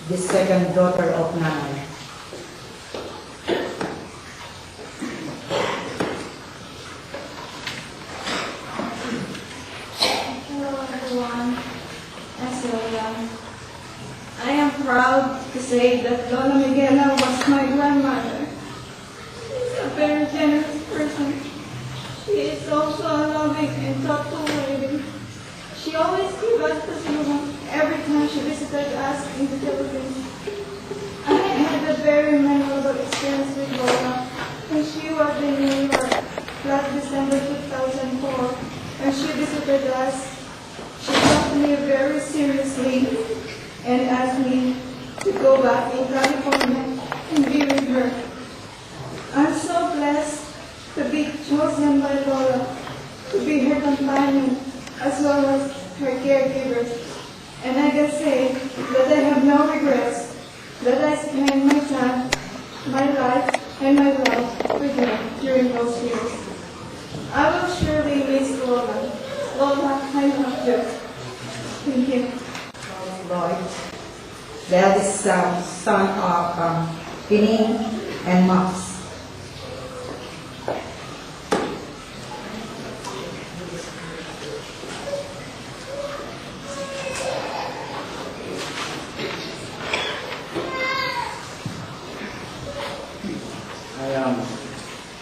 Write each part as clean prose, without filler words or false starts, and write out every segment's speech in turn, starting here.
the second daughter of Nanay. Hello everyone, I'm Celia. I am proud to say that Lola Miguela was my grandmother. She's a very generous person. She is also a loving and thoughtful lady. She always gave us pasalubong every time she visited us in the Philippines. I had a very memorable experience with Lola when she was in New York last December 2004. When she visited us, she talked to me very seriously and asked me to go back in California and be with her. I'm so blessed to be chosen by Lola to be her companion as well as her caregiver. And I can say that I have no regrets that I spent my time, my life, and my love with her during those years. I will surely miss Lola. Lola, I love you. Thank you. Lloyd, the eldest son of Pining and Max.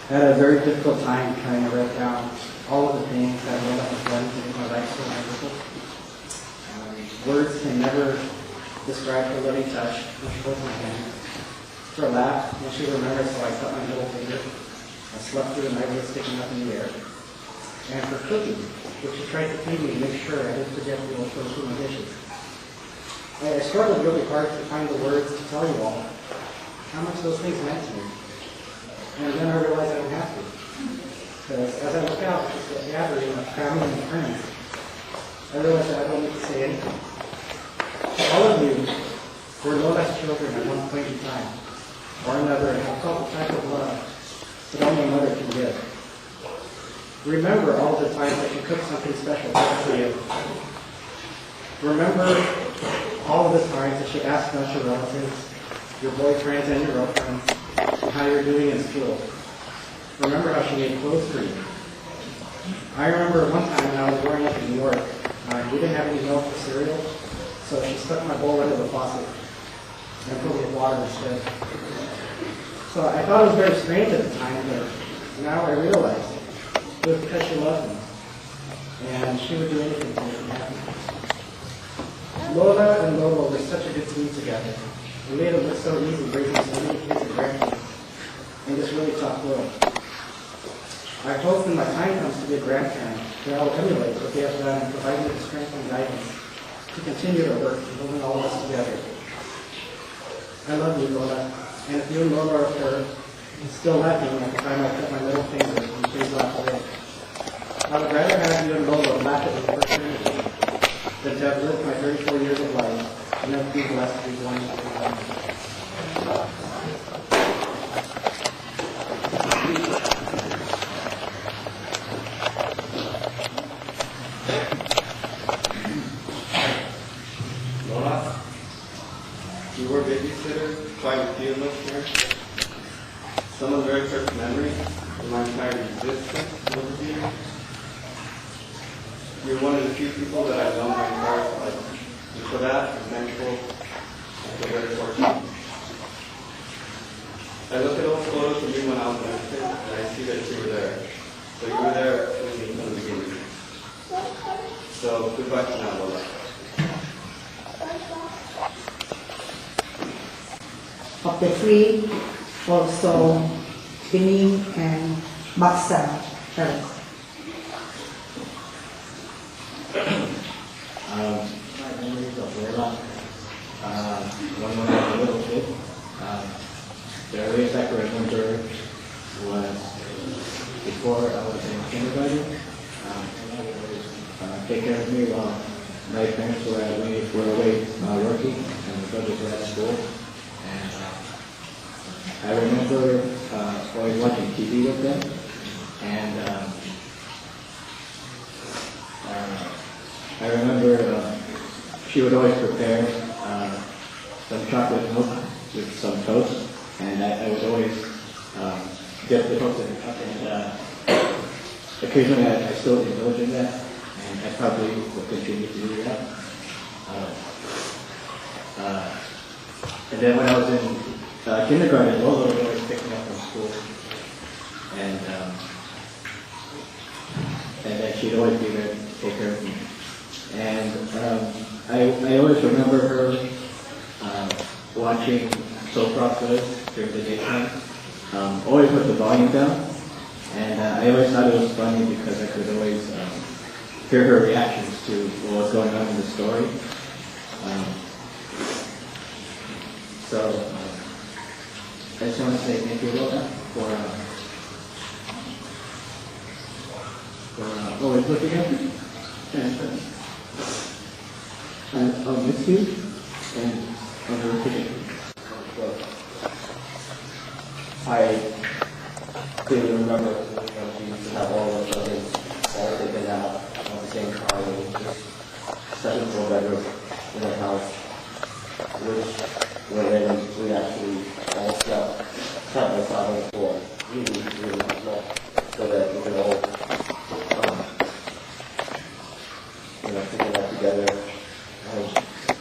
I had a very difficult time trying to write down all of the things that Lola has done to make my life so wonderful. Words can never describe her loving touch when she holds my hand. Her laugh when she remembers how I cut my middle finger. I slept through the night with it sticking up in the air. And for cooking, which she tried to feed me to make sure I didn't forget to go through my dishes. I struggled really hard to find the words to tell you all how much those things meant to me. And then I realized I don't have to. Because as I look out at the gathering of family and friends, I realized that I don't need to say anything. All of you were Lola's children at one point in time or another and have felt the type of love that only a mother can give. Remember all the times that she cooked something special for you. Remember all of the times that she asked about your relatives, your boyfriends and your girlfriends, and how you're doing in school. Remember how she made clothes for you. I remember one time when I was growing up in New York, we didn't have any milk or cereal, so she stuck my bowl under the faucet and filled it with water instead. So I thought it was very strange at the time, but now I realize it was because she loved me, and she would do anything to make me happy. Lola and Lola were such a good team together. We made it look so easy raising so many kids and grandkids in this really tough world. I hope when my time comes to be a grandparent, that I will emulate what they have done and provide me the strength and guidance to continue their work in holding all of us together. I love you, Lola, and if you and Lola are still laughing at the time I cut my middle finger, please laugh away. I would rather have you and Lola laugh at me for eternity than to have lived my 34 years of life and never be blessed to be born into the family. Lola, you were a babysitter quite a few of us here. Some of the very first memories of my entire existence was with you. You're one of the few people that I've known my entire life. And for that, I'm thankful. I feel very fortunate. I look at old photos of you when I was an infant, and I see that you were there. So you were there with me from the beginning. So goodbye for now, Lola. Of the three, also Pining and Maksa parents. My memories of Lola, when I was a little kid, the earliest I could remember was before I was in kindergarten. Take care of me while my parents were away working and my brothers were at school. And I remember always watching TV with them. And I remember she would always prepare some chocolate milk with some toast, and I would always dip the toast in the cup, and occasionally I still indulge in that, and I probably will continue to do that. And then when I was in kindergarten, Lola would always pick me up from school, and then she'd always be there to take care of me. And I always remember her watching soap operas during the daytime, always with the volume down, and I always thought it was funny because I could always hear her reactions to what was going on in the story. So I just want to say thank you, Lola, for always looking at me, and I'll miss you, and I'll never forget you. I clearly remember when we used to have all of our cousins all taken out at the same time in the second floor bedroom in the house, which wherein we actually all slept side by side on the floor, really small, so that we could all take that together. And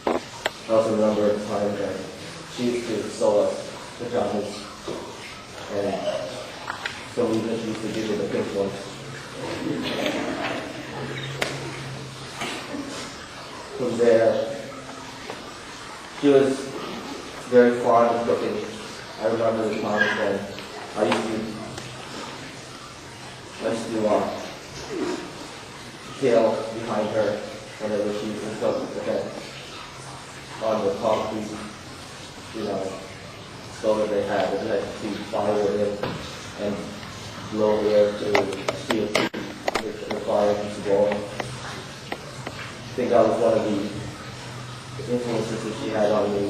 I also remember a time that she used to sew us pajamas, and so we just used to give her the pink ones. From there, she was very fond of cooking. I remember the times when I used to tail behind her whenever she used to cook on the concrete, stove that they had. They had to keep fire in and blow air to see if the fire keeps going. I think that was one of the influences that she had on me,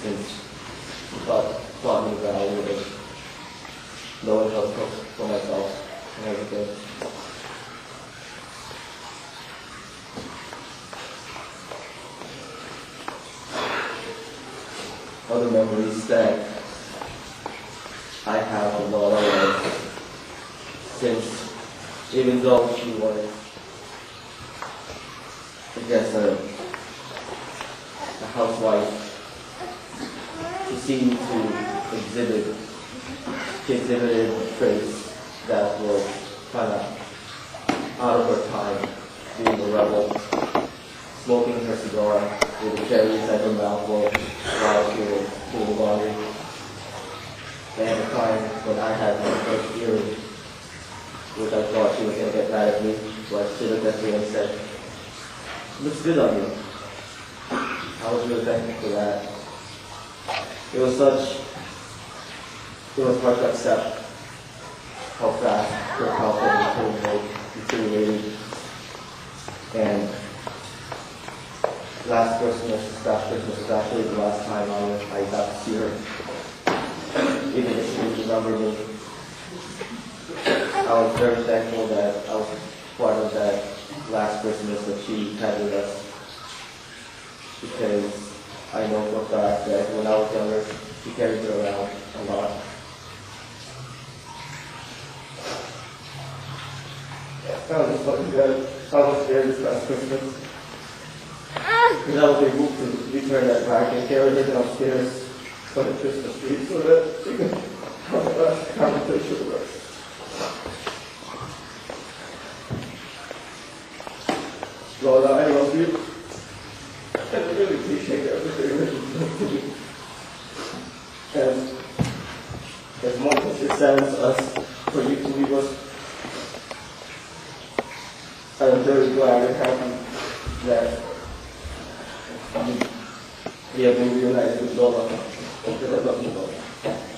since she taught me the value of knowing how to cook for myself and everything. Other memories that I have of Lola was, since even though she was, I guess, a housewife, she exhibited traits that were kind of out of her time, being a rebel, smoking her cigar with the cherries at her mouth while she was doing laundry. And the time when I had my first earring, which I thought she was going to get mad at me, but she looked at me and said, "Looks good on you." I was really thankful for that. It was hard to accept how fast her health had deteriorated. And last Christmas was actually the last time I got to see her. Even if she didn't remember me, I was very thankful that I was part of that last Christmas that she had with us, because I know for a fact that when I was younger, she carried her around a lot. I was just looking good. I was there this last Christmas. And I was able to return that back and carry her downstairs for the Christmas tree so that she could have a last conversation with us. Lola, I love you. And I really appreciate everything that you've done to me. And as much as it saddens us for you to leave us, I am very glad and happy that we have been reunited with Lola. I love you, Lola.